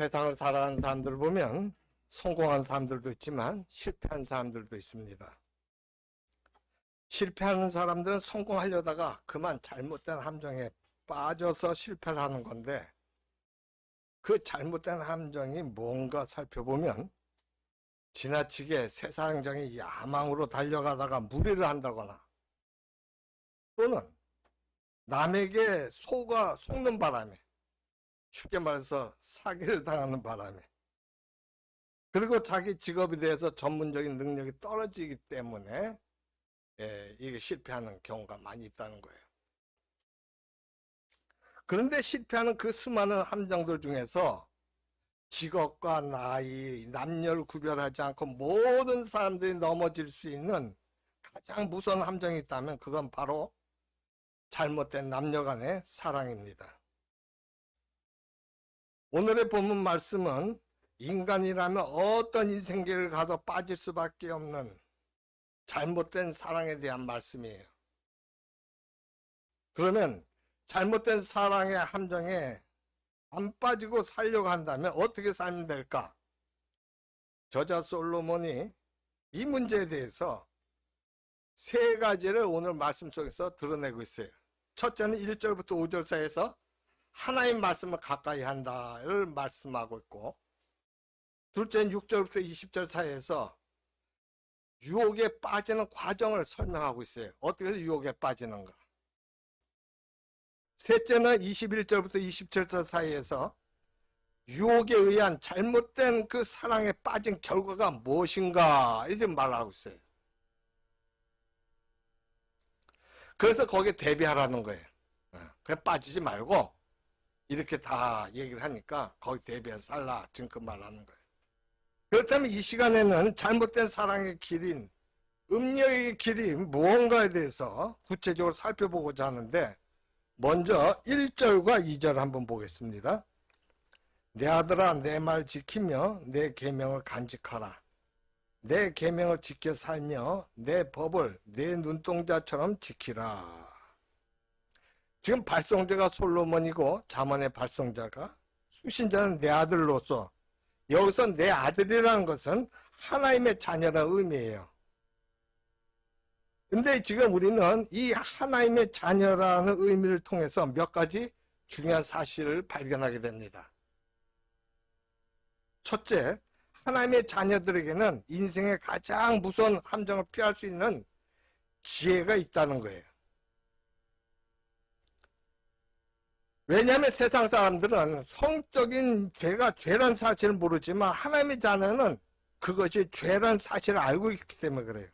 세상을 살아가는 사람들을 보면 성공한 사람들도 있지만 실패한 사람들도 있습니다. 실패하는 사람들은 성공하려다가 그만 잘못된 함정에 빠져서 실패를 하는 건데, 그 잘못된 함정이 뭔가 살펴보면 지나치게 세상적인 야망으로 달려가다가 무리를 한다거나, 또는 남에게 속는 바람에, 쉽게 말해서 사기를 당하는 바람에, 그리고 자기 직업에 대해서 전문적인 능력이 떨어지기 때문에 이게 실패하는 경우가 많이 있다는 거예요. 그런데 실패하는 그 수많은 함정들 중에서 직업과 나이, 남녀를 구별하지 않고 모든 사람들이 넘어질 수 있는 가장 무서운 함정이 있다면 그건 바로 잘못된 남녀 간의 사랑입니다. 오늘의 본문 말씀은 인간이라면 어떤 인생길을 가도 빠질 수밖에 없는 잘못된 사랑에 대한 말씀이에요. 그러면 잘못된 사랑의 함정에 안 빠지고 살려고 한다면 어떻게 살면 될까? 저자 솔로몬이 이 문제에 대해서 세 가지를 오늘 말씀 속에서 드러내고 있어요. 첫째는 1절부터 5절 사이에서 하나님 말씀을 가까이 한다를 말씀하고 있고, 둘째는 6절부터 20절 사이에서 유혹에 빠지는 과정을 설명하고 있어요. 어떻게 해서 유혹에 빠지는가. 셋째는 21절부터 27절 사이에서 유혹에 의한 잘못된 그 사랑에 빠진 결과가 무엇인가 이제 말하고 있어요. 그래서 거기에 대비하라는 거예요. 그냥 빠지지 말고 이렇게 다 얘기를 하니까 거기 대비해서 살라, 지금 그 말하는 거예요. 그렇다면 이 시간에는 잘못된 사랑의 길인 음녀의 길이 무언가에 대해서 구체적으로 살펴보고자 하는데, 먼저 1절과 2절 한번 보겠습니다. 내 아들아, 내 말 지키며 내 계명을 간직하라. 내 계명을 지켜 살며 내 법을 내 눈동자처럼 지키라. 지금 발송자가 솔로몬이고 잠언의 발송자가, 수신자는 내 아들로서, 여기서 내 아들이라는 것은 하나님의 자녀라는 의미예요. 근데 지금 우리는 이 하나님의 자녀라는 의미를 통해서 몇 가지 중요한 사실을 발견하게 됩니다. 첫째, 하나님의 자녀들에게는 인생의 가장 무서운 함정을 피할 수 있는 지혜가 있다는 거예요. 왜냐하면 세상 사람들은 성적인 죄가 죄란 사실을 모르지만 하나님의 자녀는 그것이 죄란 사실을 알고 있기 때문에 그래요.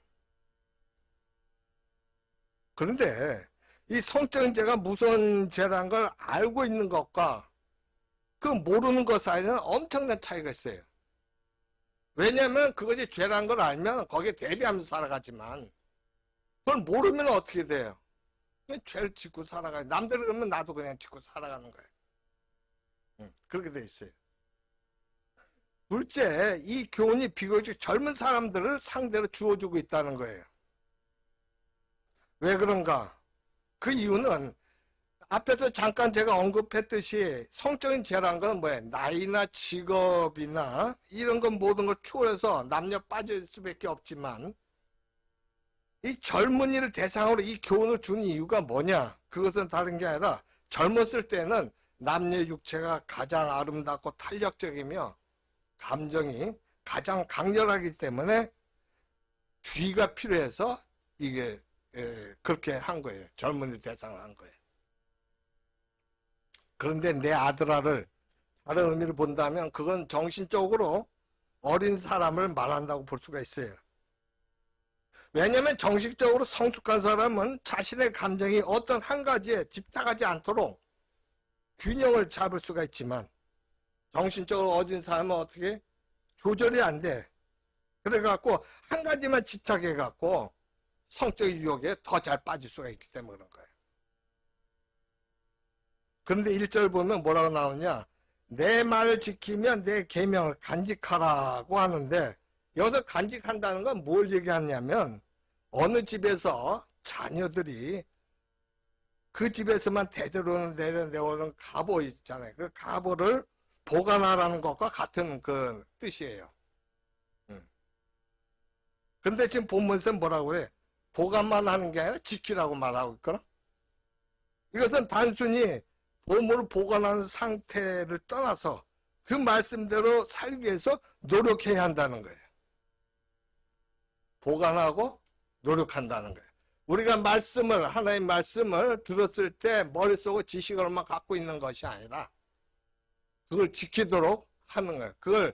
그런데 이 성적인 죄가 무서운 죄라는 걸 알고 있는 것과 그 모르는 것 사이에는 엄청난 차이가 있어요. 왜냐하면 그것이 죄라는 걸 알면 거기에 대비하면서 살아가지만, 그걸 모르면 어떻게 돼요? 그냥 죄를 짓고 살아가요. 남들이 그러면 나도 그냥 짓고 살아가는 거예요. 그렇게 돼 있어요. 둘째, 이 교훈이 비교적 젊은 사람들을 상대로 주어주고 있다는 거예요. 왜 그런가? 그 이유는 앞에서 잠깐 제가 언급했듯이 성적인 죄란 건 뭐예요? 나이나 직업이나 이런 건 모든 걸 초월해서 남녀 빠질 수밖에 없지만, 이 젊은이를 대상으로 이 교훈을 준 이유가 뭐냐? 그것은 다른 게 아니라 젊었을 때는 남녀 육체가 가장 아름답고 탄력적이며 감정이 가장 강렬하기 때문에 주의가 필요해서 이게 그렇게 한 거예요. 젊은이 대상을 한 거예요. 그런데 내 아들아를 다른 의미를 본다면 그건 정신적으로 어린 사람을 말한다고 볼 수가 있어요. 왜냐하면 정식적으로 성숙한 사람은 자신의 감정이 어떤 한 가지에 집착하지 않도록 균형을 잡을 수가 있지만, 정신적으로 어린 사람은 어떻게 조절이 안 돼. 그래갖고 한 가지만 집착해갖고 성적 유혹에 더 잘 빠질 수가 있기 때문에 그런 거예요. 그런데 1절 보면 뭐라고 나오냐? 내 말을 지키면 내 계명을 간직하라고 하는데, 여기서 간직한다는 건 뭘 얘기하냐면, 어느 집에서 자녀들이 그 집에서만 대대로 내려오는 가보 있잖아요. 그 가보를 보관하라는 것과 같은 그 뜻이에요. 근데 지금 본문에서는 뭐라고 해? 보관만 하는 게 아니라 지키라고 말하고 있거든. 이것은 단순히 보물을 보관하는 상태를 떠나서 그 말씀대로 살기 위해서 노력해야 한다는 거예요. 보관하고 노력한다는 거예요. 우리가 하나님의 말씀을 들었을 때 머릿속에 지식으로만 갖고 있는 것이 아니라 그걸 지키도록 하는 거예요. 그걸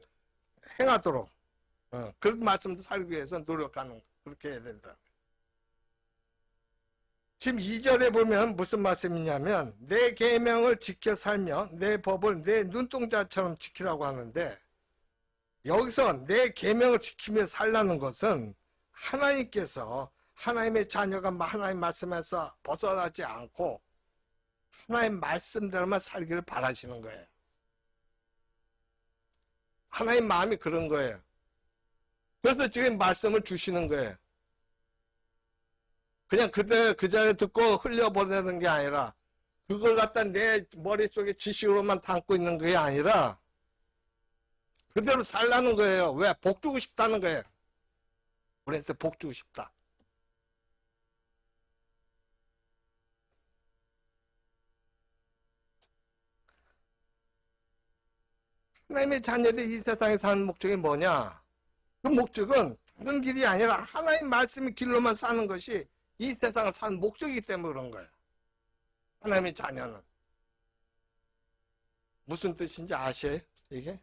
행하도록. 그 말씀도 살기 위해서 노력하는 거예요. 그렇게 해야 된다. 지금 2절에 보면 무슨 말씀이냐면 내 계명을 지켜 살며 내 법을 내 눈동자처럼 지키라고 하는데, 여기서 내 계명을 지키며 살라는 것은 하나님께서 하나님의 자녀가 하나님 말씀에서 벗어나지 않고 하나님 말씀대로만 살기를 바라시는 거예요. 하나님 마음이 그런 거예요. 그래서 지금 말씀을 주시는 거예요. 그냥 그 자리에 듣고 흘려보내는 게 아니라 그걸 갖다 내 머릿속에 지식으로만 담고 있는 게 아니라 그대로 살라는 거예요. 왜? 복 주고 싶다는 거예요. 우리한테 복 주고 싶다. 하나님의 자녀들이 이 세상에 사는 목적이 뭐냐? 그 목적은 다른 길이 아니라 하나님 말씀의 길로만 사는 것이 이 세상을 사는 목적이기 때문에 그런 거예요. 하나님의 자녀는. 무슨 뜻인지 아셔요? 이게?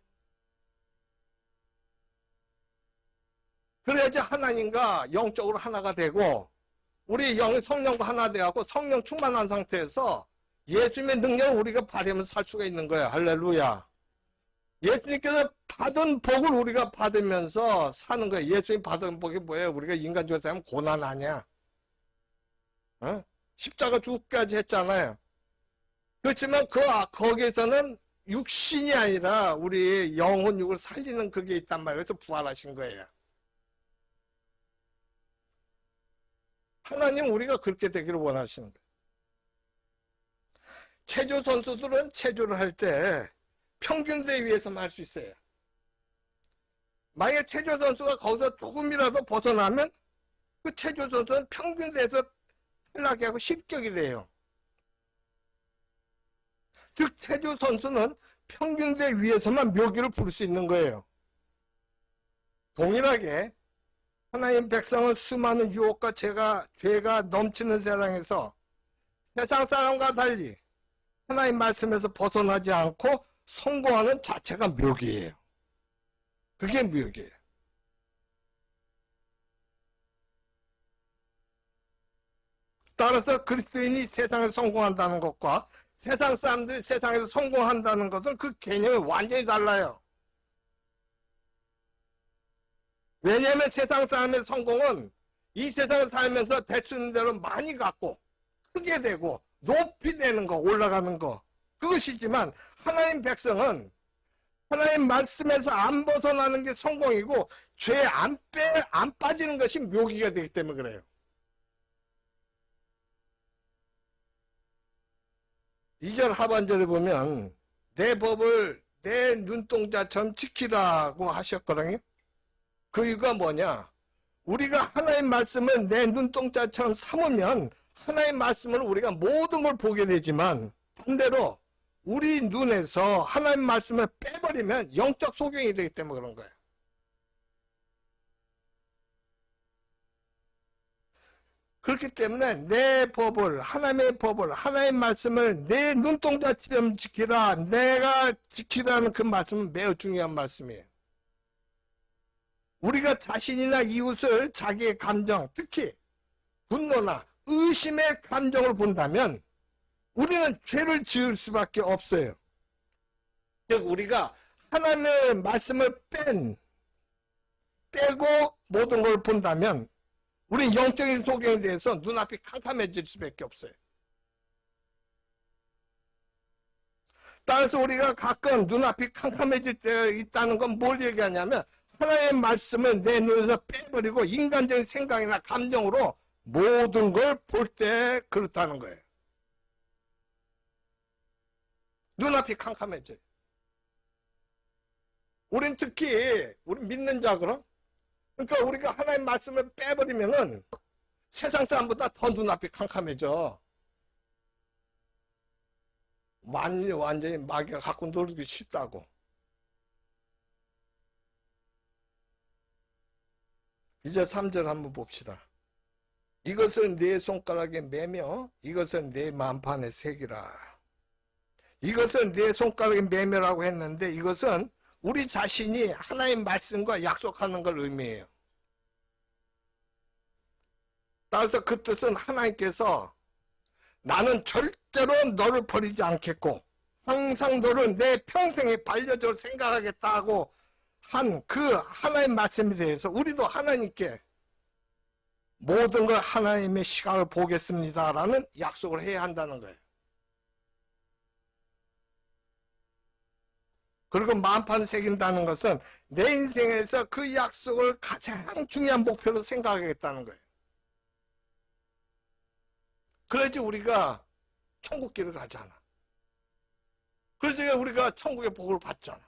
그래야지 하나님과 영적으로 하나가 되고 우리 영의 성령과 하나 되고 성령 충만한 상태에서 예수님의 능력을 우리가 발휘하면서 살 수가 있는 거예요. 할렐루야. 예수님께서 받은 복을 우리가 받으면서 사는 거예요. 예수님 받은 복이 뭐예요? 우리가 인간적으로 하면 고난 아니야. 십자가 죽기까지 했잖아요. 그렇지만 거기에서는 육신이 아니라 우리 영혼 육을 살리는 그게 있단 말이에요. 그래서 부활하신 거예요. 하나님 우리가 그렇게 되기를 원하시는 거예요. 체조 선수들은 체조를 할 때 평균대 위에서만 할 수 있어요. 만약에 체조 선수가 거기서 조금이라도 벗어나면 그 체조 선수는 평균대에서 탈락이 하고 실격이 돼요. 즉 체조 선수는 평균대 위에서만 묘기를 부를 수 있는 거예요. 동일하게 하나님 백성은 수많은 유혹과 죄가 넘치는 세상에서 세상 사람과 달리 하나님 말씀에서 벗어나지 않고 성공하는 자체가 묘기예요. 그게 묘기예요. 따라서 그리스도인이 세상에서 성공한다는 것과 세상 사람들이 세상에서 성공한다는 것은 그 개념이 완전히 달라요. 왜냐하면 세상 사람의 성공은 이 세상을 살면서 대충 대로 많이 갖고 크게 되고 높이 되는 거, 올라가는 거, 그것이지만 하나님 백성은 하나님 말씀에서 안 벗어나는 게 성공이고 죄에 안 빠지는 것이 묘기가 되기 때문에 그래요. 2절 하반절에 보면 내 법을 내 눈동자처럼 지키라고 하셨거든요. 그 이유가 뭐냐? 우리가 하나님 말씀을 내 눈동자처럼 삼으면 하나님 말씀을 우리가 모든 걸 보게 되지만 반대로 우리 눈에서 하나님 말씀을 빼버리면 영적 소경이 되기 때문에 그런 거예요. 그렇기 때문에 내 법을, 하나님의 법을, 하나님의 말씀을 내 눈동자처럼 지키라. 내가 지키라는 그 말씀은 매우 중요한 말씀이에요. 우리가 자신이나 이웃을 자기의 감정, 특히 분노나 의심의 감정을 본다면 우리는 죄를 지을 수밖에 없어요. 즉 우리가 하나님의 말씀을 빼고 모든 걸 본다면 우리는 영적인 소경에 대해서 눈앞이 캄캄해질 수밖에 없어요. 따라서 우리가 가끔 눈앞이 캄캄해질 때 있다는 건 뭘 얘기하냐면 하나님의 말씀을 내 눈에서 빼버리고 인간적인 생각이나 감정으로 모든 걸 볼 때 그렇다는 거예요. 눈앞이 캄캄해져요. 우린 특히 우리 믿는 자 그럼 그러니까 우리가 하나님 말씀을 빼버리면은 세상 사람보다 더 눈앞이 캄캄해져. 완전히 마귀가 갖고 놀기 쉽다고. 이제 3절 한번 봅시다. 이것을 네 손가락에 매며 이것을 네 만판에 새기라. 이것을 네 손가락에 매매라고 했는데 이것은 우리 자신이 하나님 말씀과 약속하는 걸 의미해요. 따라서 그 뜻은 하나님께서 나는 절대로 너를 버리지 않겠고 항상 너를 내 평생의 반려자로 생각하겠다고 한 그 하나님 말씀에 대해서 우리도 하나님께 모든 걸 하나님의 시각을 보겠습니다라는 약속을 해야 한다는 거예요. 그리고 만판 새긴다는 것은 내 인생에서 그 약속을 가장 중요한 목표로 생각하겠다는 거예요. 그래야지 우리가 천국길을 가잖아. 그래서 우리가 천국의 복을 받잖아.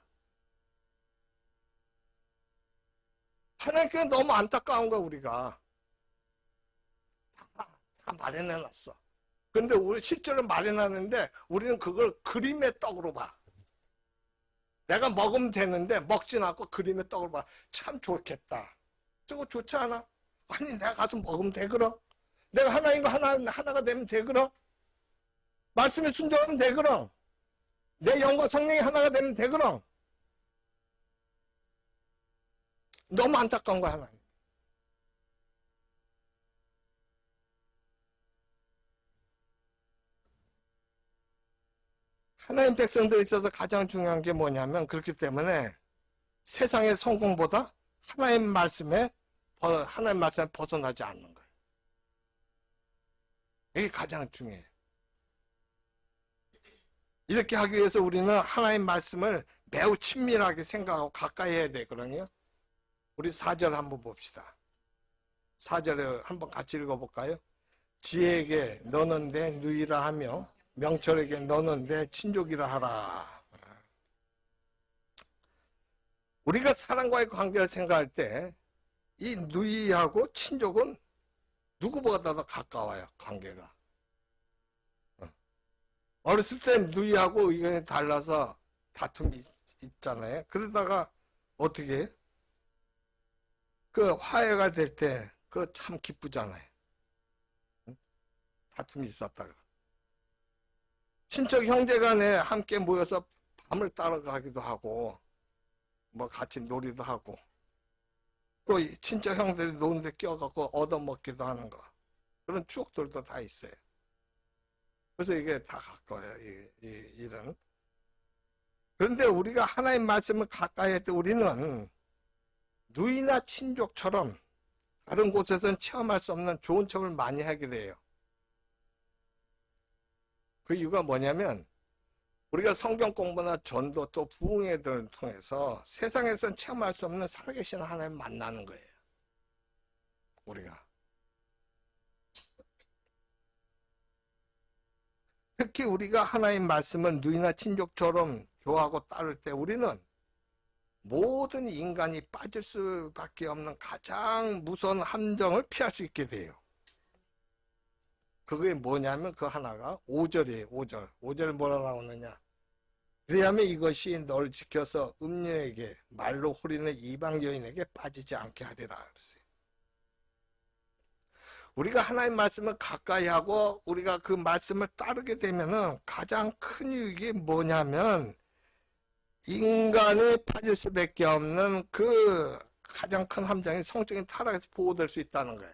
하나님께 너무 안타까운 거야 우리가. 다 마련해놨어. 근데 우리 실제로 마련하는데 우리는 그걸 그림의 떡으로 봐. 내가 먹으면 되는데 먹진 않고 그림의 떡을 봐. 참 좋겠다. 저거 좋지 않아? 아니 내가 가서 먹으면 돼 그럼? 내가 하나인 거 하나가 되면 돼 그럼? 말씀에 순종하면 돼 그럼? 내 영과 성령이 하나가 되면 돼 그럼? 너무 안타까운 거야 하나님. 하나님 백성들에 있어서 가장 중요한 게 뭐냐면 그렇기 때문에 세상의 성공보다 하나님 말씀에 벗어나지 않는 거예요. 이게 가장 중요해요. 이렇게 하기 위해서 우리는 하나님 말씀을 매우 친밀하게 생각하고 가까이 해야 되거든요. 우리 4절 한번 봅시다. 4절에 한번 같이 읽어볼까요? 지혜에게 너는 내 누이라 하며 명철에게 너는 내 친족이라 하라. 우리가 사람과의 관계를 생각할 때 이 누이하고 친족은 누구보다 더 가까워요. 관계가. 어렸을 때 누이하고 의견이 달라서 다툼이 있잖아요. 그러다가 어떻게 해요? 그 화해가 될 때 그거 참 기쁘잖아요. 다툼이 있었다가 친척 형제간에 함께 모여서 밤을 따라가기도 하고 뭐 같이 놀이도 하고 또 친척 형들이 노는데 껴갖고 얻어먹기도 하는 거 그런 추억들도 다 있어요. 그래서 이게 다 가까워요. 이런. 그런데 우리가 하나님 말씀을 가까이 할 때 우리는 누이나 친족처럼 다른 곳에서는 체험할 수 없는 좋은 체험을 많이 하게 돼요. 그 이유가 뭐냐면 우리가 성경 공부나 전도 또 부흥회 등을 통해서 세상에서는 체험할 수 없는 살아계신 하나님 만나는 거예요. 우리가. 특히 우리가 하나님 말씀을 누이나 친족처럼 좋아하고 따를 때 우리는 모든 인간이 빠질 수밖에 없는 가장 무서운 함정을 피할 수 있게 돼요. 그게 뭐냐면 그 하나가 5절이에요. 5절. 5절에 뭐라 나오느냐. 그리하면 이것이 널 지켜서 음녀에게 말로 후리는 이방 여인에게 빠지지 않게 하리라 그랬어요. 우리가 하나님 말씀을 가까이 하고 우리가 그 말씀을 따르게 되면은 가장 큰 유익이 뭐냐면 인간이 빠질 수밖에 없는 그 가장 큰 함정이 성적인 타락에서 보호될 수 있다는 거예요.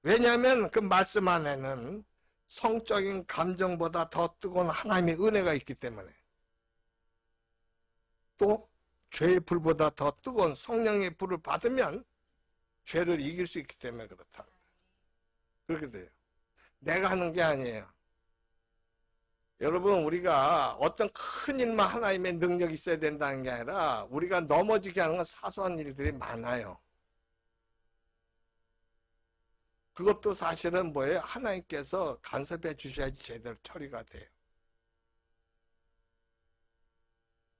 왜냐하면 그 말씀 안에는 성적인 감정보다 더 뜨거운 하나님의 은혜가 있기 때문에 또 죄의 불보다 더 뜨거운 성령의 불을 받으면 죄를 이길 수 있기 때문에 그렇다. 그렇게 돼요. 내가 하는 게 아니에요. 여러분 우리가 어떤 큰 일만 하나님의 능력이 있어야 된다는 게 아니라 우리가 넘어지게 하는 건 사소한 일들이 많아요. 그것도 사실은 뭐예요? 하나님께서 간섭해 주셔야지 제대로 처리가 돼요.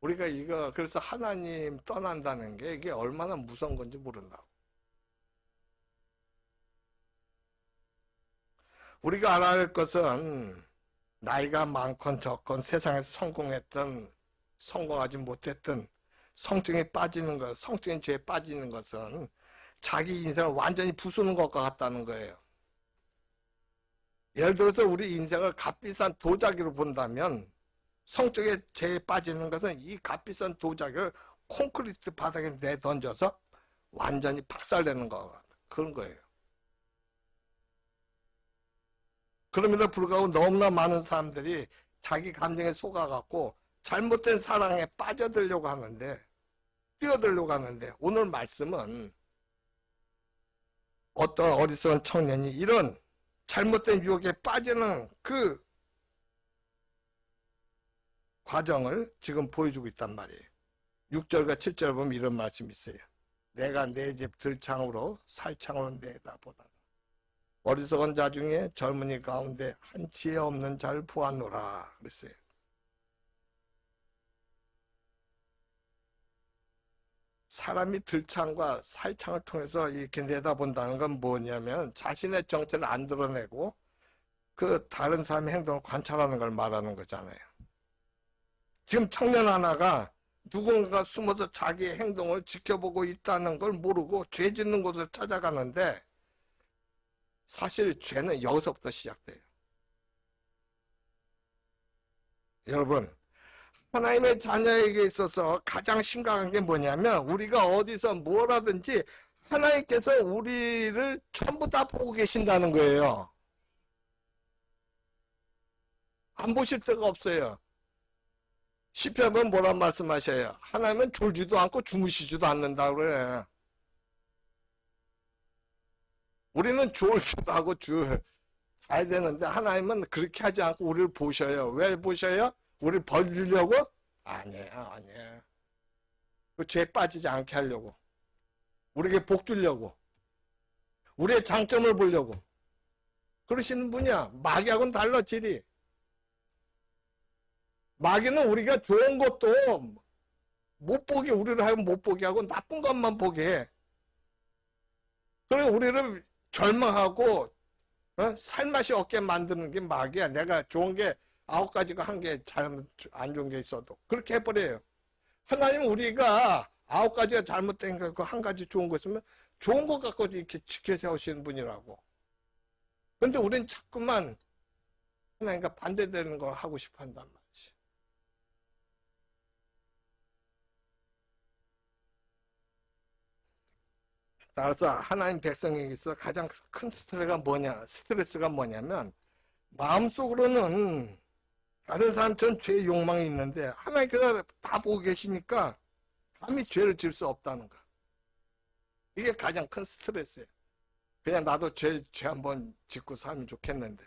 우리가 이거 그래서 하나님 떠난다는 게 이게 얼마나 무서운 건지 모른다고. 우리가 알아야 할 것은 나이가 많건 적건 세상에서 성공했던 성공하지 못했던 성증에 빠지는 것, 성적인 죄에 빠지는 것은 자기 인생을 완전히 부수는 것과 같다는 거예요. 예를 들어서 우리 인생을 값비싼 도자기로 본다면 성적인 죄에 빠지는 것은 이 값비싼 도자기를 콘크리트 바닥에 내던져서 완전히 박살내는 것 같아요. 그런 거예요. 그럼에도 불구하고 너무나 많은 사람들이 자기 감정에 속아갖고 잘못된 사랑에 빠져들려고 하는데, 뛰어들려고 하는데, 오늘 말씀은 어떤 어리석은 청년이 이런 잘못된 유혹에 빠지는 그 과정을 지금 보여주고 있단 말이에요. 6절과 7절 보면 이런 말씀이 있어요. 내가 내 집 들창으로 살창으로 내다보다 어리석은 자 중에 젊은이 가운데 한 지혜 없는 자를 보았노라 그랬어요. 사람이 들창과 살창을 통해서 이렇게 내다본다는 건 뭐냐면 자신의 정체를 안 드러내고 그 다른 사람의 행동을 관찰하는 걸 말하는 거잖아요. 지금 청년 하나가 누군가 숨어서 자기의 행동을 지켜보고 있다는 걸 모르고 죄 짓는 곳을 찾아가는데 사실 죄는 여기서부터 시작돼요. 여러분, 하나님의 자녀에게 있어서 가장 심각한 게 뭐냐면 우리가 어디서 뭘 하든지 하나님께서 우리를 전부 다 보고 계신다는 거예요. 안 보실 데가 없어요. 시편은 뭐라 말씀하셔요? 하나님은 졸지도 않고 주무시지도 않는다고 그래. 우리는 졸기도 하고 자야 되는데 하나님은 그렇게 하지 않고 우리를 보셔요. 왜 보셔요? 우리를 벌주려고? 아니에요. 그 죄에 빠지지 않게 하려고. 우리에게 복 주려고. 우리의 장점을 보려고. 그러시는 분이야. 마귀하고는 달라, 질이. 마귀는 우리가 좋은 것도 못 보게, 우리를 하여금 못 보게 하고 나쁜 것만 보게 해. 그리고 우리를 절망하고 살맛이 없게 만드는 게 마귀야. 내가 좋은 게 9가지고 한 개 잘못 안 좋은 게 있어도 그렇게 해버려요. 하나님은 우리가 9가지가 잘못된 거 한 가지 좋은 거 있으면 좋은 것 갖고 이렇게 지켜세우시는 분이라고. 근데 우린 자꾸만 하나님과 반대되는 걸 하고 싶어 한단 말이지. 따라서 하나님 백성에게 있어 가장 큰 스트레스가 뭐냐면 마음속으로는 다른 사람처럼 죄의 욕망이 있는데 하나님께서 다 보고 계시니까 감히 죄를 지을 수 없다는 거. 이게 가장 큰 스트레스예요. 그냥 나도 죄 한번 짓고 살면 좋겠는데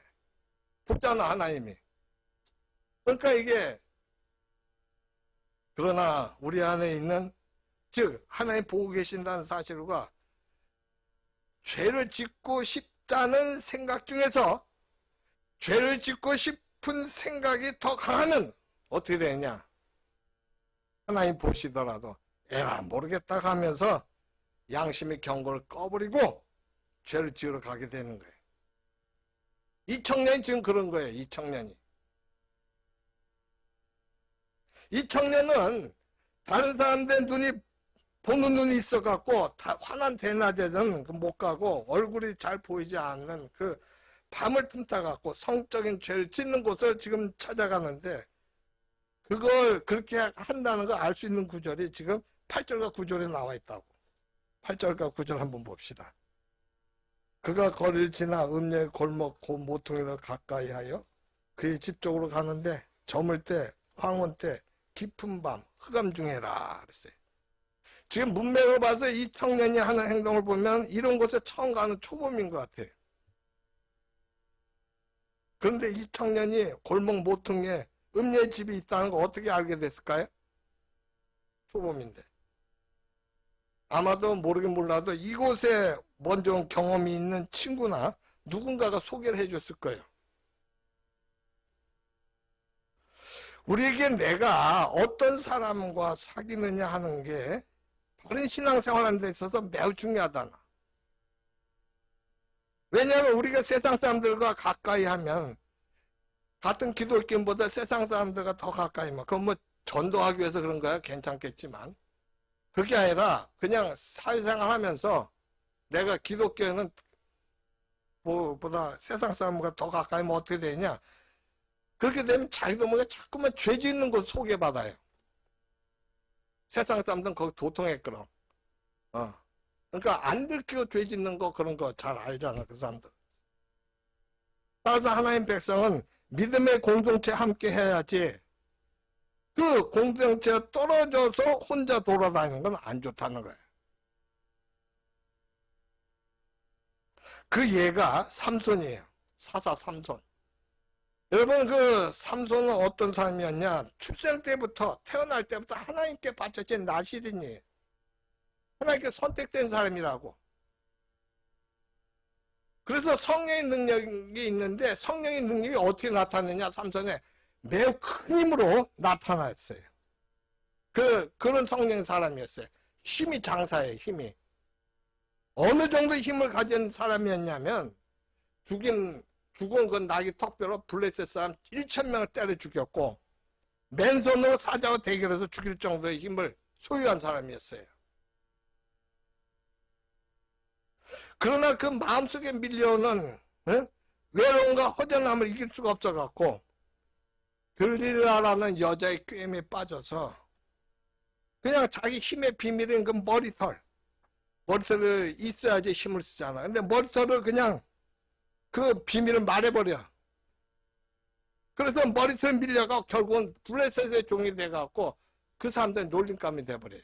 보잖아 하나님이. 그러니까 이게 그러나 우리 안에 있는 즉 하나님 보고 계신다는 사실과 죄를 짓고 싶다는 생각 중에서 죄를 짓고 싶은 생각이 더 강하면 어떻게 되냐? 하나님 보시더라도 에라 모르겠다 하면서 양심의 경고를 꺼버리고 죄를 지으러 가게 되는 거예요. 이 청년이 지금 그런 거예요. 이 청년은 다른 사람들 보는 눈이 있어갖고 다 환한 대낮에는 못 가고 얼굴이 잘 보이지 않는 그 밤을 틈타갖고 성적인 죄를 짓는 곳을 지금 찾아가는데 그걸 그렇게 한다는 걸 알 수 있는 구절이 지금 8절과 9절에 나와 있다고. 8절과 9절 한번 봅시다. 그가 거리를 지나 음녀의 골목 곧 모퉁이를 가까이 하여 그의 집 쪽으로 가는데 저물 때 황혼 때 깊은 밤 흑암 중에라 그랬어요. 지금 문맥을 봐서 이 청년이 하는 행동을 보면 이런 곳에 처음 가는 초범인 것 같아요. 그런데 이 청년이 골목 모퉁이에 음녀의 집이 있다는 거 어떻게 알게 됐을까요? 초범인데. 아마도 모르긴 몰라도 이곳에 먼저 온 경험이 있는 친구나 누군가가 소개를 해줬을 거예요. 우리에게 내가 어떤 사람과 사귀느냐 하는 게 바른 신앙생활하는 데 있어서 매우 중요하다. 왜냐하면 우리가 세상 사람들과 가까이 하면 같은 기독교인보다 세상 사람들과 더 가까이 막 그건 뭐 전도하기 위해서 그런 거야 괜찮겠지만 그게 아니라 그냥 사회생활 하면서 내가 기독교는 보다 세상 사람과 더 가까이 하면 어떻게 되냐 그렇게 되면 자기도 모르게 자꾸만 죄 짓는 거 소개받아요. 세상 사람들은 거기 도통했거든. 그러니까 안 들키고 죄 짓는 거 그런 거 잘 알잖아 그 사람들. 따라서 하나님 백성은 믿음의 공동체 함께 해야지 그 공동체가 떨어져서 혼자 돌아다니는 건 안 좋다는 거예요. 그 예가 삼손이에요. 사사 삼손. 여러분 그 삼손은 어떤 사람이었냐? 출생 때부터 태어날 때부터 하나님께 바쳐진 나시린이에요. 하나님께 선택된 사람이라고. 그래서 성령의 능력이 있는데 성령의 능력이 어떻게 나타나느냐? 삼손에 매우 큰 힘으로 나타났어요. 그런 성령의 사람이었어요. 힘이 장사예요. 힘이. 어느 정도 힘을 가진 사람이었냐면 죽은 그 나귀 턱뼈로 블레셋 사람 1,000명을 때려 죽였고 맨손으로 사자와 대결해서 죽일 정도의 힘을 소유한 사람이었어요. 그러나 그 마음속에 밀려오는 외로움과 허전함을 이길 수가 없어갖고 들릴라라는 여자의 꾀임에 빠져서 그냥 자기 힘의 비밀인 그 머리털을 있어야지 힘을 쓰잖아. 근데 머리털을 그냥 그 비밀을 말해버려. 그래서 머리털 밀려가 결국은 블레셋의 종이 돼갖고 그 사람들이 놀림감이 돼버려요.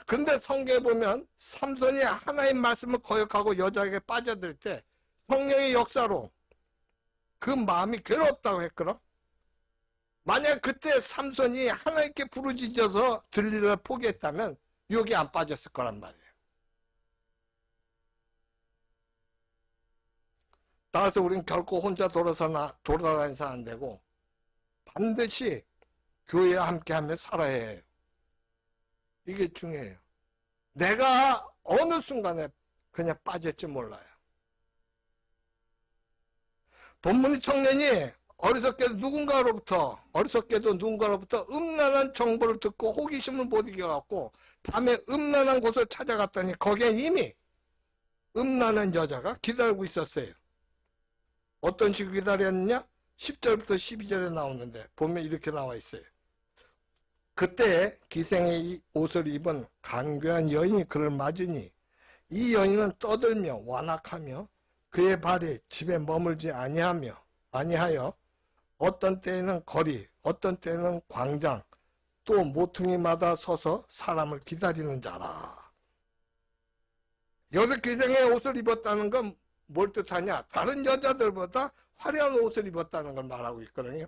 근데 성경에 보면 삼손이 하나님 말씀을 거역하고 여자에게 빠져들 때 성령의 역사로 그 마음이 괴롭다고 했거든. 만약 그때 삼손이 하나님께 부르짖어서 들리를 포기했다면 여기 안 빠졌을 거란 말이에요. 따라서 우리는 결코 혼자 돌아다니서 안 되고 반드시 교회와 함께하며 살아야 해요. 이게 중요해요. 내가 어느 순간에 그냥 빠질지 몰라요. 본문의 청년이 어리석게도 누군가로부터 음란한 정보를 듣고 호기심을 못 이겨갖고 밤에 음란한 곳을 찾아갔더니 거기에 이미 음란한 여자가 기다리고 있었어요. 어떤 식으로 기다렸느냐? 10절부터 12절에 나오는데 보면 이렇게 나와 있어요. 그때 기생의 옷을 입은 간교한 여인이 그를 맞으니 이 여인은 떠들며 완악하며 그의 발이 집에 머물지 아니하여 어떤 때에는 거리, 어떤 때는 광장, 또 모퉁이마다 서서 사람을 기다리는 자라. 여기서 기생의 옷을 입었다는 건 뭘 뜻하냐? 다른 여자들보다 화려한 옷을 입었다는 걸 말하고 있거든요.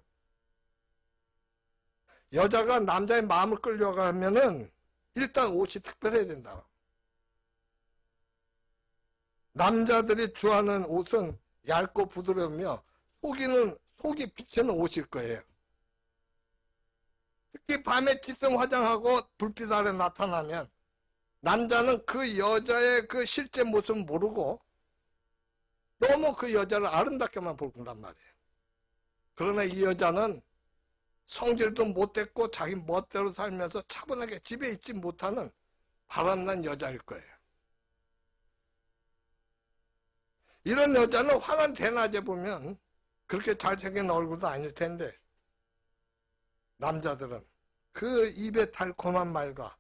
여자가 남자의 마음을 끌려가면은 일단 옷이 특별해야 된다. 남자들이 좋아하는 옷은 얇고 부드러우며 속이 비치는 옷일 거예요. 특히 밤에 뒷등 화장하고 불빛 아래 나타나면 남자는 그 여자의 그 실제 모습을 모르고 너무 그 여자를 아름답게만 본단 말이에요. 그러나 이 여자는 성질도 못됐고 자기 멋대로 살면서 차분하게 집에 있지 못하는 바람난 여자일 거예요. 이런 여자는 환한 대낮에 보면 그렇게 잘생긴 얼굴도 아닐 텐데 남자들은 그 입의 달콤한 말과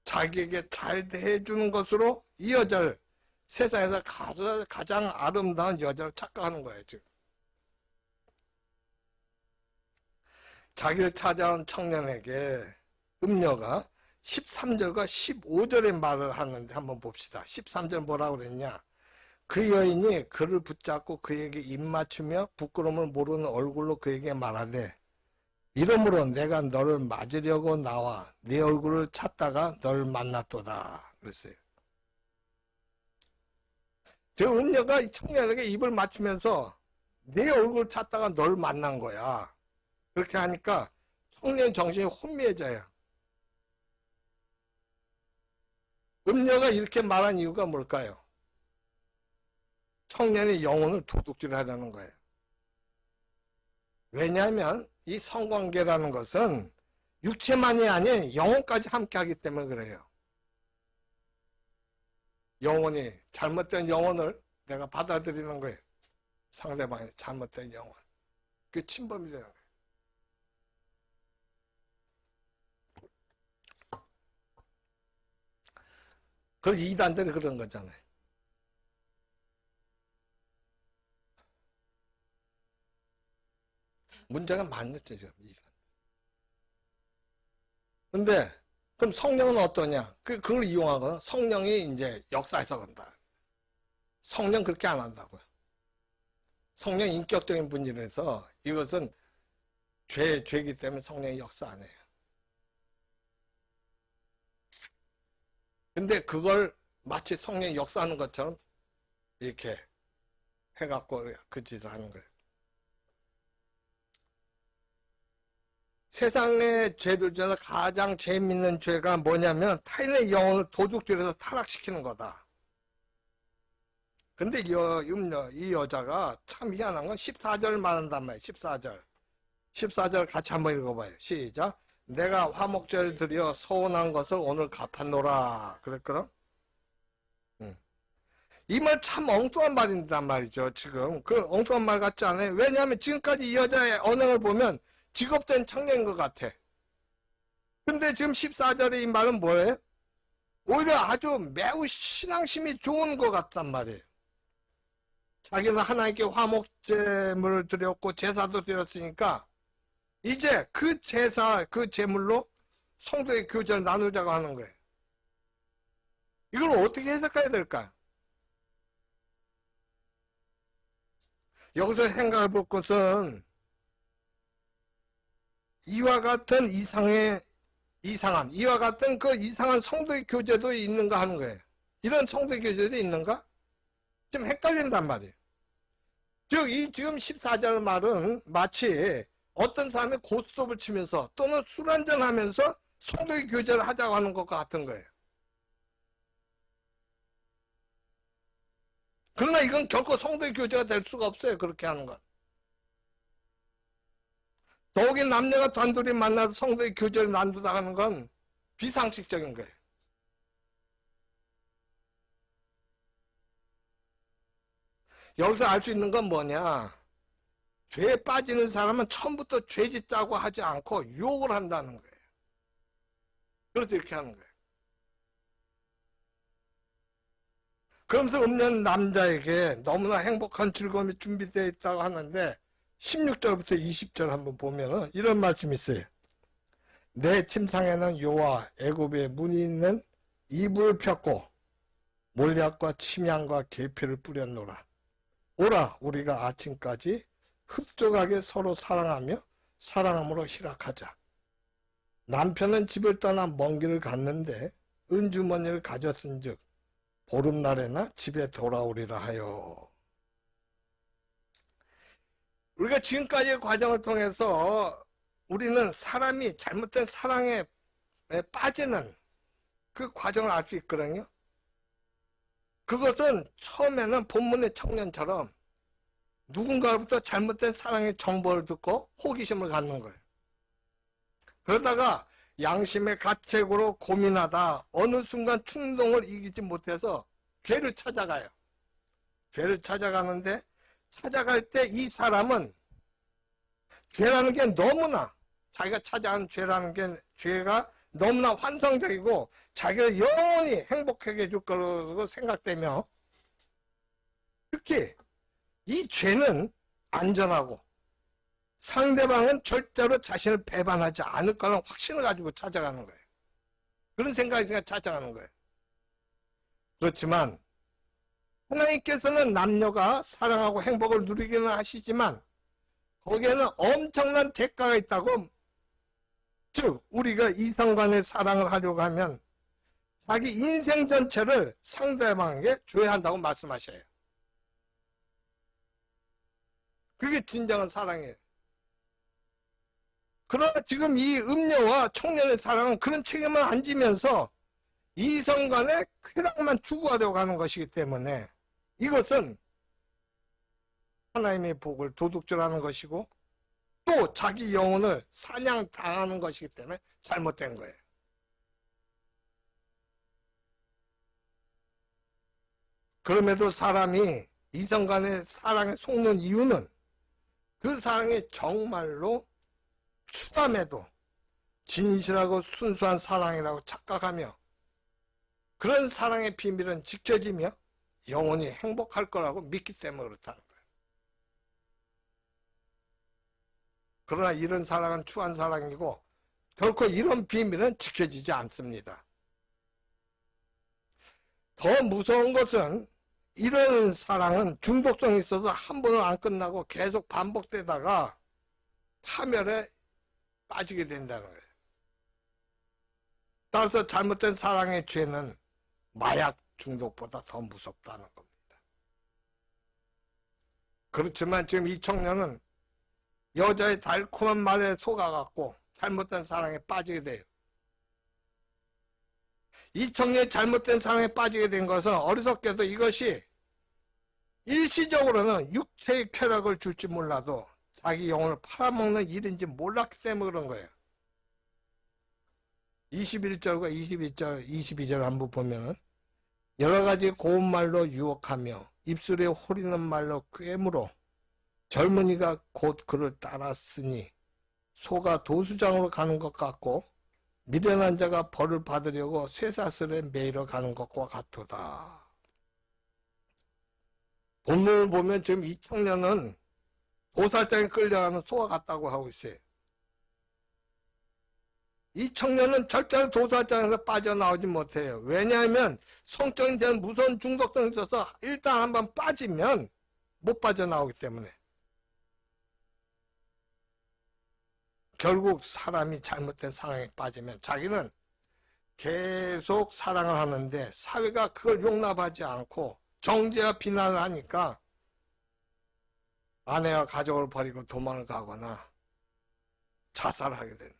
자기에게 잘 대해주는 것으로 이 여자를 세상에서 가장 아름다운 여자를 착각하는 거예요. 지금 자기를 찾아온 청년에게 음녀가 13절과 15절의 말을 하는데 한번 봅시다. 13절 뭐라고 그랬냐? 그 여인이 그를 붙잡고 그에게 입맞추며 부끄러움을 모르는 얼굴로 그에게 말하되 이러므로 내가 너를 맞으려고 나와 네 얼굴을 찾다가 널 만났도다. 그랬어요. 저 음녀가 청년에게 입을 맞추면서 내 얼굴 찾다가 널 만난 거야. 그렇게 하니까 청년 정신이 혼미해져요. 음녀가 이렇게 말한 이유가 뭘까요? 청년의 영혼을 도둑질하려는 거예요. 왜냐하면 이 성관계라는 것은 육체만이 아닌 영혼까지 함께 하기 때문에 그래요. 영혼이, 잘못된 영혼을 내가 받아들이는 거예요. 상대방의 잘못된 영혼. 그게 침범이 되는 거예요. 그래서 이단들이 그런 거잖아요. 문제가 많았죠, 지금. 이단. 근데, 그럼 성령은 어떠냐? 그걸 이용하거나 성령이 이제 역사해서 간다. 성령 그렇게 안 한다고요. 성령 인격적인 분이라서 이것은 죄이기 때문에 성령이 역사 안 해요. 근데 그걸 마치 성령이 역사하는 것처럼 이렇게 해갖고 그 짓을 하는 거예요. 세상의 죄들 중에서 가장 재밌는 죄가 뭐냐면 타인의 영혼을 도둑질해서 타락시키는 거다. 근데 이 여자가 참 희한한 건 14절을 말한단 말이에요. 14절. 14절 같이 한번 읽어봐요. 시작. 내가 화목제를 드려 서운한 것을 오늘 갚았노라. 그랬거든? 이 말 참 엉뚱한 말인단 말이죠. 지금 그 엉뚱한 말 같지 않아요? 왜냐하면 지금까지 이 여자의 언행을 보면 직업된 청년인 것 같아. 근데 지금 14절의 이 말은 뭐예요? 오히려 아주 매우 신앙심이 좋은 것 같단 말이에요. 자기는 하나님께 화목제물을 드렸고 제사도 드렸으니까 이제 그 제사, 그 제물로 성도의 교제를 나누자고 하는 거예요. 이걸 어떻게 해석해야 될까요? 여기서 생각해 볼 것은 이와 같은 이와 같은 그 이상한 성도의 교제도 있는가 하는 거예요. 이런 성도의 교제도 있는가? 좀 헷갈린단 말이에요. 즉, 이 지금 14절 말은 마치 어떤 사람이 고스톱을 치면서 또는 술 한잔 하면서 성도의 교제를 하자고 하는 것과 같은 거예요. 그러나 이건 결코 성도의 교제가 될 수가 없어요. 그렇게 하는 건. 더욱이 남녀가 단둘이 만나서 성도의 교제를 나누다가는 건 비상식적인 거예요. 여기서 알 수 있는 건 뭐냐? 죄에 빠지는 사람은 처음부터 죄 짓자고 하지 않고 유혹을 한다는 거예요. 그래서 이렇게 하는 거예요. 그러면서 음녀는 남자에게 너무나 행복한 즐거움이 준비되어 있다고 하는데 16절부터 20절 한번 보면 이런 말씀이 있어요. 내 침상에는 요와 애굽의 문이 있는 이불을 폈고 몰약과 침향과 계피를 뿌렸노라. 오라 우리가 아침까지 흡족하게 서로 사랑하며 사랑함으로 희락하자. 남편은 집을 떠나 먼 길을 갔는데 은주머니를 가졌은즉 보름날에나 집에 돌아오리라 하여. 우리가 지금까지의 과정을 통해서 우리는 사람이 잘못된 사랑에 빠지는 그 과정을 알 수 있거든요. 그것은 처음에는 본문의 청년처럼 누군가로부터 잘못된 사랑의 정보를 듣고 호기심을 갖는 거예요. 그러다가 양심의 가책으로 고민하다 어느 순간 충동을 이기지 못해서 죄를 찾아가요. 죄를 찾아가는데 찾아갈 때 이 사람은 죄라는 게 너무나 자기가 찾아간 죄가 너무나 환상적이고 자기를 영원히 행복하게 해줄 거라고 생각되며 특히 이 죄는 안전하고 상대방은 절대로 자신을 배반하지 않을 거라는 확신을 가지고 찾아가는 거예요. 그런 생각이 찾아가는 거예요. 그렇지만 하나님께서는 남녀가 사랑하고 행복을 누리기는 하시지만 거기에는 엄청난 대가가 있다고. 즉 우리가 이성간의 사랑을 하려고 하면 자기 인생 전체를 상대방에게 줘야 한다고 말씀하셔요. 그게 진정한 사랑이에요. 그러나 지금 이 음녀와 청년의 사랑은 그런 책임을 안 지면서 이성 간의 쾌락만 추구하려고 하는 것이기 때문에 이것은 하나님의 복을 도둑질하는 것이고 또 자기 영혼을 사냥당하는 것이기 때문에 잘못된 거예요. 그럼에도 사람이 이성 간의 사랑에 속는 이유는 그 사랑이 정말로 추감해도 진실하고 순수한 사랑이라고 착각하며 그런 사랑의 비밀은 지켜지며 영원히 행복할 거라고 믿기 때문에 그렇다는 거예요. 그러나 이런 사랑은 추한 사랑이고 결코 이런 비밀은 지켜지지 않습니다. 더 무서운 것은 이런 사랑은 중독성이 있어서 한 번은 안 끝나고 계속 반복되다가 파멸에 빠지게 된다는 거예요. 따라서 잘못된 사랑의 죄는 마약 중독보다 더 무섭다는 겁니다. 그렇지만 지금 이 청년은 여자의 달콤한 말에 속아갖고 잘못된 사랑에 빠지게 돼요. 이 청년이 잘못된 사랑에 빠지게 된 것은 어리석게도 이것이 일시적으로는 육체의 쾌락을 줄지 몰라도 자기 영혼을 팔아먹는 일인지 몰랐기 때문에 그런 거예요. 21절과 22절 한번 보면은 여러 가지 고운 말로 유혹하며 입술에 호리는 말로 꿰물어 젊은이가 곧 그를 따랐으니 소가 도수장으로 가는 것 같고 미련한 자가 벌을 받으려고 쇠사슬에 매이러 가는 것과 같도다. 본문을 보면 지금 이 청년은 도살장에 끌려가는 소와 같다고 하고 있어요. 이 청년은 절대로 도살장에서 빠져나오지 못해요. 왜냐하면 성적인 대한 무서운 중독성이 있어서 일단 한번 빠지면 못 빠져나오기 때문에. 결국 사람이 잘못된 사랑에 빠지면 자기는 계속 사랑을 하는데 사회가 그걸 용납하지 않고 정죄와 비난을 하니까 아내와 가족을 버리고 도망을 가거나 자살하게 됩니다.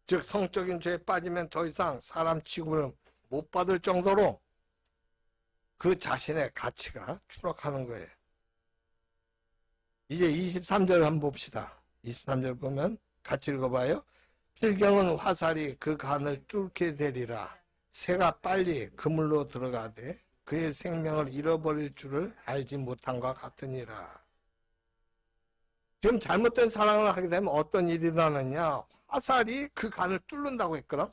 즉 성적인 죄에 빠지면 더 이상 사람 취급을 못 받을 정도로 그 자신의 가치가 추락하는 거예요. 이제 23절 한번 봅시다. 23절 보면 같이 읽어봐요. 필경은 화살이 그 간을 뚫게 되리라. 새가 빨리 그물로 들어가되 그의 생명을 잃어버릴 줄을 알지 못한 것 같으니라. 지금 잘못된 사랑을 하게 되면 어떤 일이 일어나느냐. 화살이 그 간을 뚫는다고 했거든.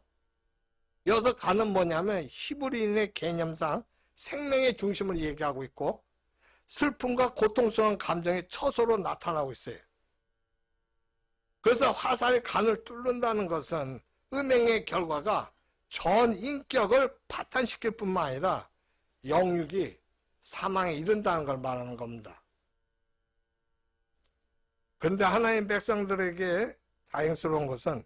여기서 간은 뭐냐면 히브리인의 개념상 생명의 중심을 얘기하고 있고 슬픔과 고통스러운 감정의 처소로 나타나고 있어요. 그래서 화살이 간을 뚫는다는 것은 음행의 결과가 전 인격을 파탄시킬 뿐만 아니라 영육이 사망에 이른다는 걸 말하는 겁니다. 그런데 하나님 백성들에게 다행스러운 것은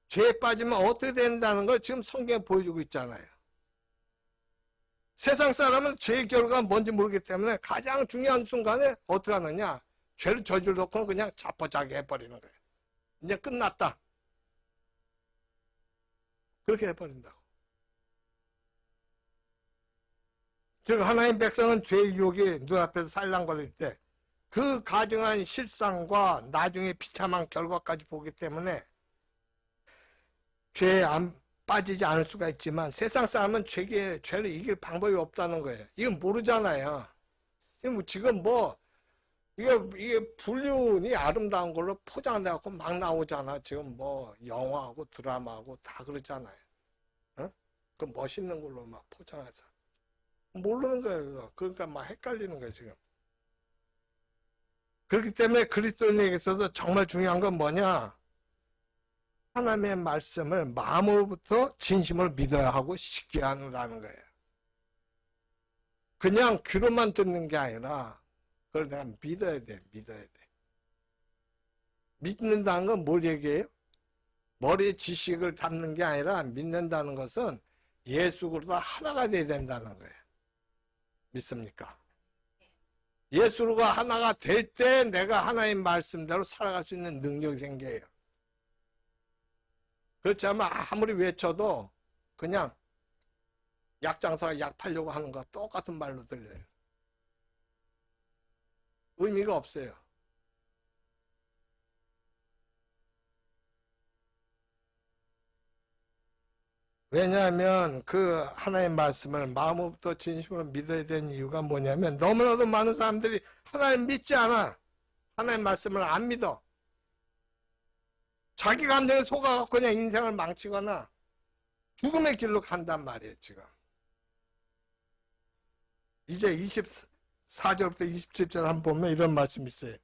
죄에 빠지면 어떻게 된다는 걸 지금 성경에 보여주고 있잖아요. 세상 사람은 죄의 결과가 뭔지 모르기 때문에 가장 중요한 순간에 어떻게 하느냐. 죄를 저질러놓고 그냥 자포자기 해버리는 거예요. 이제 끝났다. 그렇게 해버린다고. 즉 하나님 백성은 죄의 유혹이 눈앞에서 살랑거릴 때 그 가증한 실상과 나중에 비참한 결과까지 보기 때문에 죄에 안 빠지지 않을 수가 있지만 세상 사람은 죄를 이길 방법이 없다는 거예요. 이건 모르잖아요. 지금 이게 불륜이 아름다운 걸로 포장돼갖고 막 나오잖아. 지금 영화하고 드라마하고 다 그러잖아요. 어? 그 멋있는 걸로 막 포장해서. 모르는 거예요. 그거. 그러니까 막 헷갈리는 거예요, 지금. 그렇기 때문에 그리스도인에게서도 정말 중요한 건 뭐냐? 하나님의 말씀을 마음으로부터 진심을 믿어야 하고 지켜야 한다는 거예요. 그냥 귀로만 듣는 게 아니라 그걸 내가 믿어야 돼. 믿는다는 건 뭘 얘기해요? 머리에 지식을 담는 게 아니라 믿는다는 것은 예수 그리스도 하나가 돼야 된다는 거예요. 믿습니까? 예수가 하나가 될 때 내가 하나님 말씀대로 살아갈 수 있는 능력이 생겨요. 그렇지 않으면 아무리 외쳐도 그냥 약장사가 약 팔려고 하는 거와 똑같은 말로 들려요. 의미가 없어요. 왜냐하면 그 하나님의 말씀을 마음부터 진심으로 믿어야 되는 이유가 뭐냐면 너무나도 많은 사람들이 하나님 믿지 않아. 하나님 말씀을 안 믿어. 자기 감정에 속아서 그냥 인생을 망치거나 죽음의 길로 간단 말이에요, 지금. 이제 24절부터 27절 한번 보면 이런 말씀이 있어요.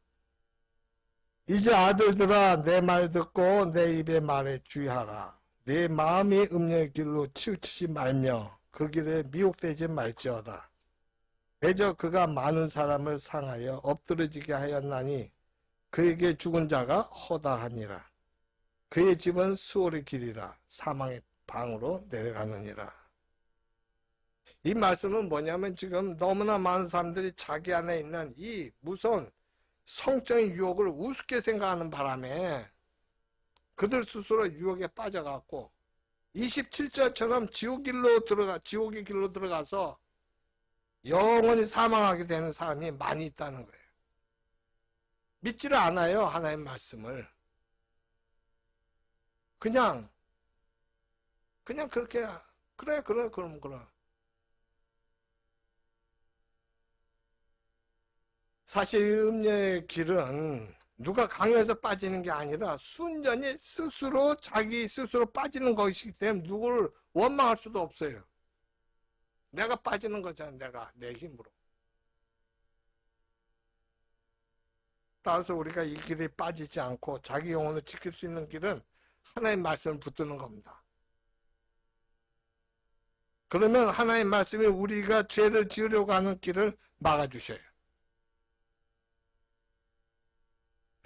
이제 아들들아 내 말 듣고 내 입의 말에 주의하라. 내 마음이 음녀의 길로 치우치지 말며 그 길에 미혹되지 말지어다. 대저 그가 많은 사람을 상하여 엎드러지게 하였나니 그에게 죽은 자가 허다하니라. 그의 집은 수월의 길이라 사망의 방으로 내려가느니라. 이 말씀은 뭐냐면 지금 너무나 많은 사람들이 자기 안에 있는 이 무서운 성적인 유혹을 우습게 생각하는 바람에 그들 스스로 유혹에 빠져갖고 27절처럼 지옥의 길로 들어가서 영원히 사망하게 되는 사람이 많이 있다는 거예요. 믿지를 않아요, 하나님 말씀을. 그냥 그렇게 그래 그럼. 사실 음녀의 길은 누가 강요해서 빠지는 게 아니라 순전히 자기 스스로 빠지는 것이기 때문에 누구를 원망할 수도 없어요. 내가 빠지는 거잖아, 내 힘으로. 따라서 우리가 이 길에 빠지지 않고 자기 영혼을 지킬 수 있는 길은 하나님 말씀을 붙드는 겁니다. 그러면 하나님 말씀이 우리가 죄를 지으려고 하는 길을 막아주셔요.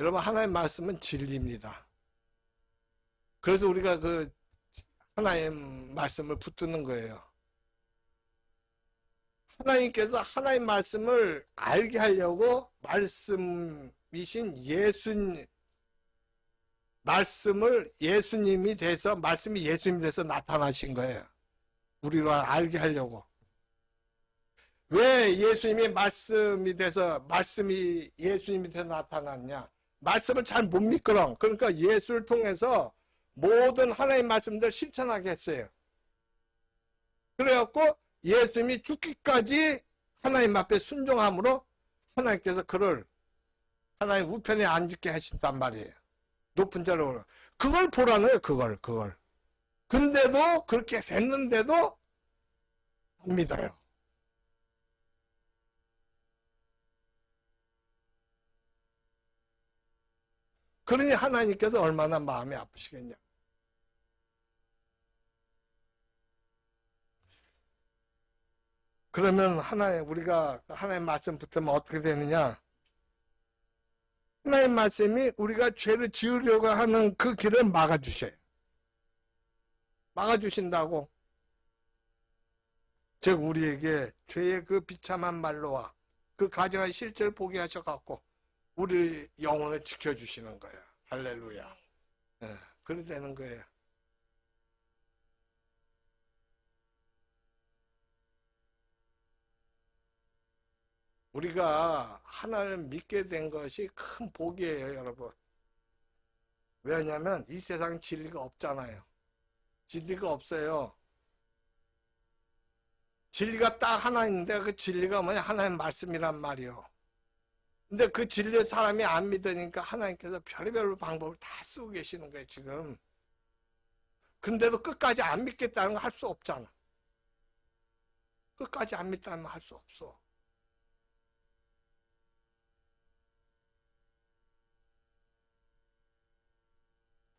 여러분, 하나님 말씀은 진리입니다. 그래서 우리가 그 하나님 말씀을 붙드는 거예요. 하나님께서 하나님 말씀을 알게 하려고 말씀이신 말씀이 예수님이 돼서 나타나신 거예요. 우리로 알게 하려고. 왜 말씀이 예수님이 돼서 나타났냐? 말씀을 잘 못 믿거든. 그러니까 예수를 통해서 모든 하나님 말씀들 실천하게 했어요. 그래갖고 예수님이 죽기까지 하나님 앞에 순종함으로 하나님께서 그를 하나님 우편에 앉게 하신단 말이에요. 높은 자로. 그걸 보라는 거예요, 그걸. 근데도 그렇게 됐는데도 안 믿어요. 그러니 하나님께서 얼마나 마음이 아프시겠냐. 그러면 우리가 하나님 말씀 붙으면 어떻게 되느냐? 하나님 말씀이 우리가 죄를 지으려고 하는 그 길을 막아주셔요. 막아주신다고. 즉 우리에게 죄의 그 비참한 말로와 그 가정의 실체를 보게 하셔갖고 우리 영혼을 지켜주시는 거예요. 할렐루야. 그래 되는 거예요. 우리가 하나님을 믿게 된 것이 큰 복이에요, 여러분. 왜냐하면 이 세상 진리가 없잖아요. 진리가 없어요. 진리가 딱 하나 있는데 그 진리가 뭐냐? 하나님 말씀이란 말이요. 근데 그 진리를 사람이 안 믿으니까 하나님께서 별의별 방법을 다 쓰고 계시는 거예요, 지금. 근데도 끝까지 안 믿겠다는 거 할 수 없잖아. 끝까지 안 믿다면 할 수 없어.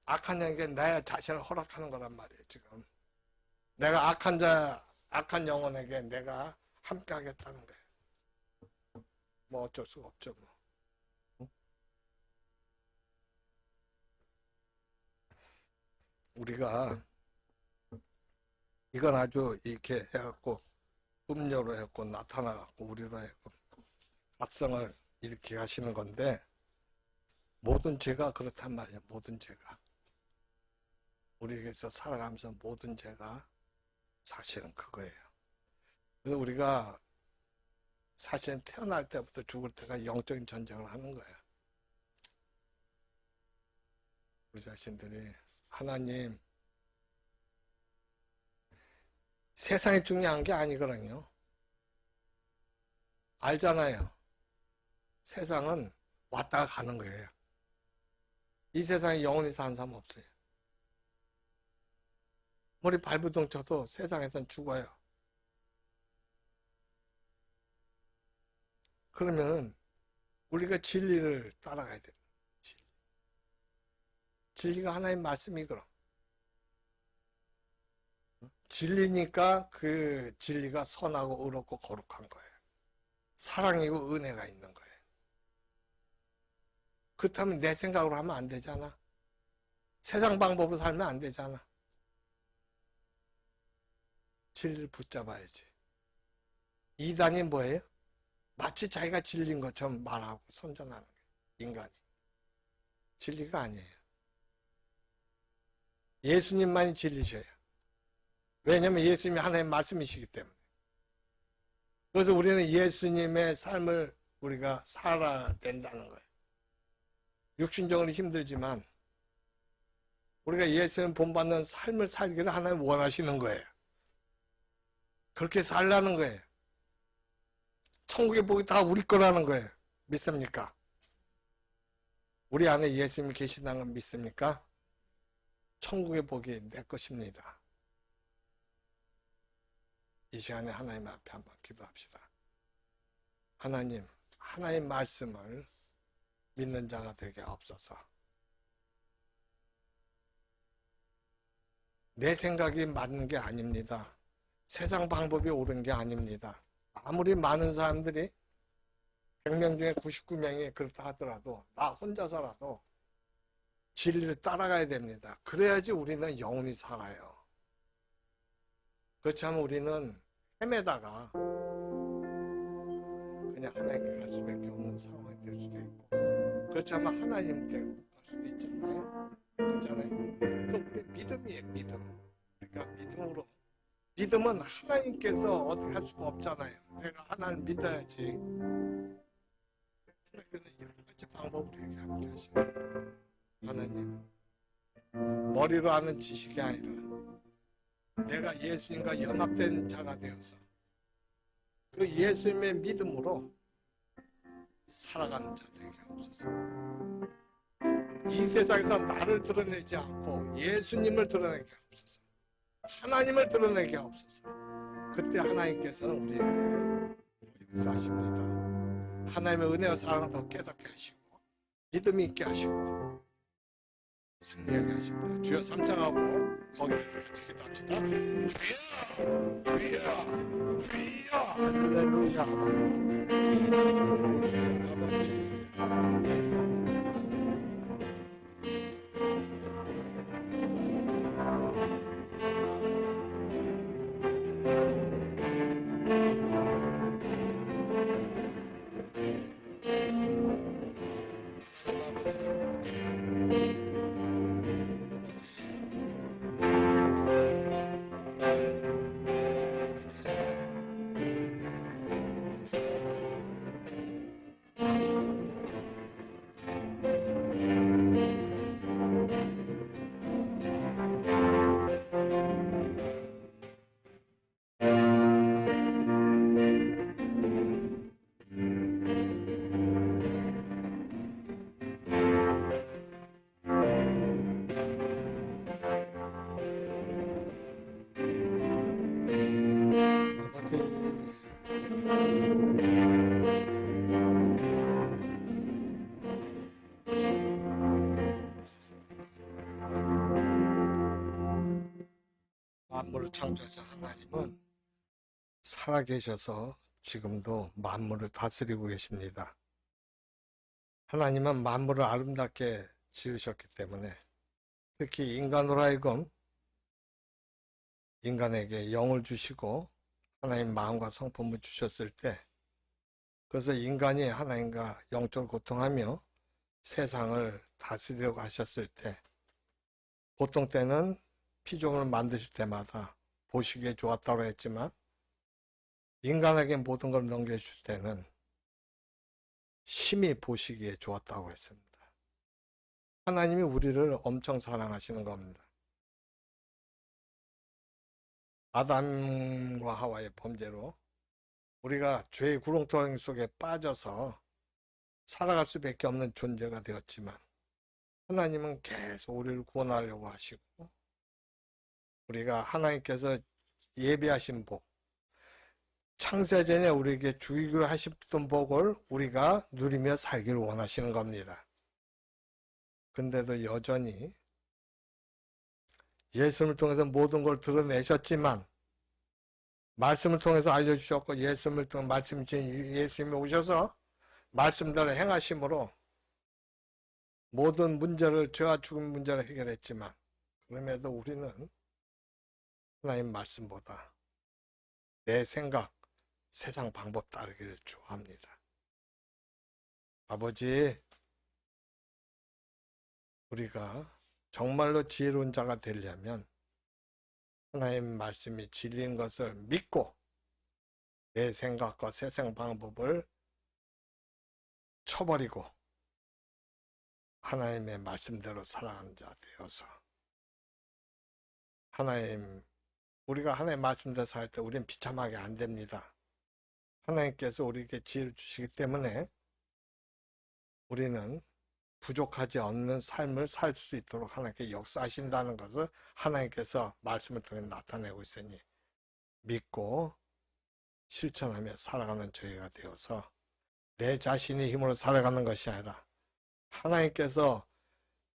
악한 영에게 내 자신을 허락하는 거란 말이에요, 지금. 내가 악한 영혼에게 내가 함께 하겠다는 거예요. 뭐 어쩔 수가 없죠, 뭐. 우리가 이건 아주 이렇게 해갖고 음료로 해갖고 나타나갖고 우리로 해갖고 악성을 일으키게 하시는 건데, 모든 죄가 그렇단 말이에요. 모든 죄가. 우리에게서 살아가면서 모든 죄가 사실은 그거예요. 그래서 우리가 사실은 태어날 때부터 죽을 때가 영적인 전쟁을 하는 거예요. 우리 자신들이 하나님, 세상이 중요한 게 아니거든요. 알잖아요. 세상은 왔다가 가는 거예요. 이 세상에 영원히 사는 사람 없어요. 머리 발부둥 쳐도 세상에선 죽어요. 그러면 우리가 진리를 따라가야 돼요. 진리가 하나님 말씀이거든. 진리니까 그 진리가 선하고 의롭고 거룩한 거예요. 사랑이고 은혜가 있는 거예요. 그렇다면 내 생각으로 하면 안 되잖아. 세상 방법으로 살면 안 되잖아. 진리를 붙잡아야지. 이단이 뭐예요? 마치 자기가 진리인 것처럼 말하고 선전하는 거예요. 인간이. 진리가 아니에요. 예수님만이 진리셔요. 왜냐하면 예수님이 하나님 말씀이시기 때문에. 그래서 우리는 예수님의 삶을 우리가 살아야 된다는 거예요. 육신적으로 힘들지만 우리가 예수님 본받는 삶을 살기를 하나님 원하시는 거예요. 그렇게 살라는 거예요. 천국의 복이 다 우리 거라는 거예요. 믿습니까? 우리 안에 예수님이 계신다는 걸 믿습니까? 천국의 복이 내 것입니다. 이 시간에 하나님 앞에 한번 기도합시다. 하나님, 하나님 말씀을 믿는 자가 되게 없어서 내 생각이 맞는 게 아닙니다. 세상 방법이 옳은 게 아닙니다. 아무리 많은 사람들이 100명 중에 99명이 그렇다 하더라도 나 혼자서라도 진리를 따라가야 됩니다. 그래야지 우리는 영원히 살아요. 그렇지 않으면 우리는 헤매다가 그냥 하나님께 갈 수밖에 없는 상황이 될 수도 있고, 그렇지 않으면 하나님께 갈 수도 있잖아요. 그렇잖아요. 그럼 우리 믿음이에요, 믿음. 그러니까 믿음으로. 믿음은 하나님께서 어떻게 할 수가 없잖아요. 내가 하나님을 믿어야지. 하나님께서 여러 가지 방법으로 이렇게 함께 하시는. 하나님, 머리로 아는 지식이 아니라 내가 예수님과 연합된 자가 되어서 그 예수님의 믿음으로 살아가는 자 되게 없어서, 이 세상에서 나를 드러내지 않고 예수님을 드러내게 없어서, 하나님을 드러내게 없어서, 그때 하나님께서는 우리에게 역사하십니다. 하나님의 은혜와 사랑을 더 깨닫게 하시고 믿음이 있게 하시고 승리하게 하십니다. 주여 삼창하고 거기에서 같이 기도합시다. 주여, 주여, 주여, 할렐루야. 주여 아버지. 만물을 창조하신 하나님은 살아계셔서 지금도 만물을 다스리고 계십니다. 하나님은 만물을 아름답게 지으셨기 때문에 특히 인간으로 하여금 인간에게 영을 주시고 하나님 마음과 성품을 주셨을 때 그래서 인간이 하나님과 영적으로 고통하며 세상을 다스리려고 하셨을 때, 보통 때는 피조물을 만드실 때마다 보시기에 좋았다고 했지만, 인간에게 모든 걸 넘겨줄 때는 심히 보시기에 좋았다고 했습니다. 하나님이 우리를 엄청 사랑하시는 겁니다. 아담과 하와의 범죄로 우리가 죄의 구렁텅이 속에 빠져서 살아갈 수밖에 없는 존재가 되었지만, 하나님은 계속 우리를 구원하려고 하시고, 우리가 하나님께서 예비하신 복, 창세전에 우리에게 주기로 하셨던 복을 우리가 누리며 살기를 원하시는 겁니다. 근데도 여전히 예수님을 통해서 모든 걸 드러내셨지만, 말씀을 통해서 알려주셨고, 예수님을 통해 말씀 주신 예수님이 오셔서 말씀대로 행하심으로 모든 문제를, 죄와 죽음 문제를 해결했지만, 그럼에도 우리는 하나님 말씀보다 내 생각, 세상 방법 따르기를 좋아합니다. 아버지, 우리가 정말로 지혜로운 자가 되려면 하나님 말씀이 진리인 것을 믿고 내 생각과 세상 방법을 쳐버리고 하나님의 말씀대로 살아가는 자 되어서, 우리가 하나님의 말씀대로 살 때 우리는 비참하게 안 됩니다. 하나님께서 우리에게 지혜를 주시기 때문에 우리는 부족하지 않는 삶을 살 수 있도록 하나님께 역사하신다는 것을 하나님께서 말씀을 통해 나타내고 있으니, 믿고 실천하며 살아가는 저희가 되어서 내 자신의 힘으로 살아가는 것이 아니라 하나님께서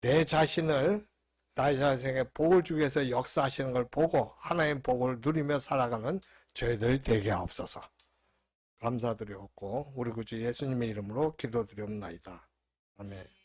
내 자신을, 나의 자신에게 복을 주기 위해서 역사하시는 걸 보고 하나님 복을 누리며 살아가는 저희들 되게 하옵소서. 감사드리옵고 우리 구주 예수님의 이름으로 기도드리옵나이다. 아멘.